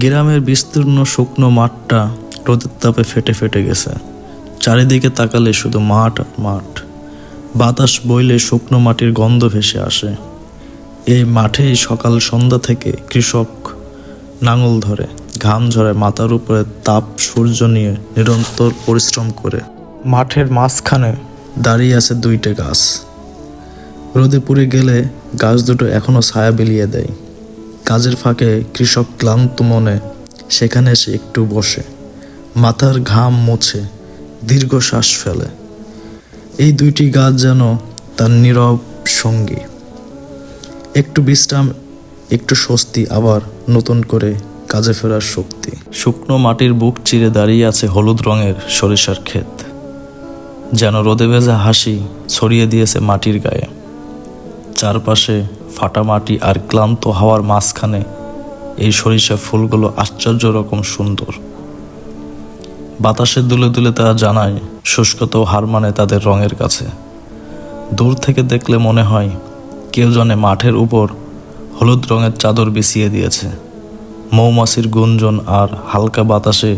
গ্রামের বিস্তীর্ণ শুকনো মাঠটা রোদের তাপে ফেটে ফেটে গেছে। চারিদিকে তাকালে শুধু মাঠ আর মাঠ। বাতাস বইলে শুকনো মাটির গন্ধ ভেসে আসে। এই মাঠেই সকাল সন্ধ্যা থেকে কৃষক নাঙল ধরে, ঘাম ঝরে, মাথার উপরে তাপ সূর্য নিয়ে নিরন্তর পরিশ্রম করে। মাঠের মাঝখানে দাঁড়িয়ে আছে দুইটা গাছ। রোদে পুড়ে গেলে গাছ দুটো এখনো ছায়া বিলিয়ে দেয়। কাজের ফাঁকে কৃষক ক্লান্ত মনে সেখানে এসে একটু বসে, মাথার ঘাম মুছে দীর্ঘ শ্বাস ফেলে। এই দুইটি গাছ যেন তার নীরব সঙ্গী। একটু বিশ্রাম, একটু স্বস্তি, আবার নতুন করে কাজে ফেরার শক্তি। শুকনো মাটির বুক চিরে দাঁড়িয়ে আছে হলুদ রঙের সরিষার ক্ষেত। যেন রোদে ভেজা হাসি ছড়িয়ে দিয়েছে মাটির গায়ে। চারপাশে ফাটা মাটি আর ক্লান্ত হাওয়ার মাঝখানে এই সরিষা ফুলগুলো আশ্চর্য রকম সুন্দর। বাতাসে দুলে দুলে তারা জানায় শুষ্কতাও হার মানে তাদের রঙের কাছে। দূর থেকে দেখলে মনে হয় কেউ জানে মাঠের উপর হলুদ রঙের চাদর বিছিয়ে দিয়েছে। মৌমাছির গুঞ্জন আর হালকা বাতাসে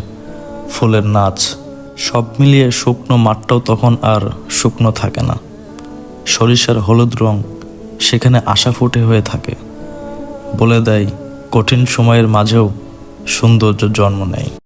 ফুলের নাচ, সব মিলিয়ে শুকনো মাঠটাও তখন আর শুকনো থাকে না। সরিষার হলুদ রং সেখানে আশা ফুটে হয়ে থাকে, বলে দেয় কঠিন সময়ের মাঝেও সৌন্দর্য জন্ম নেয়।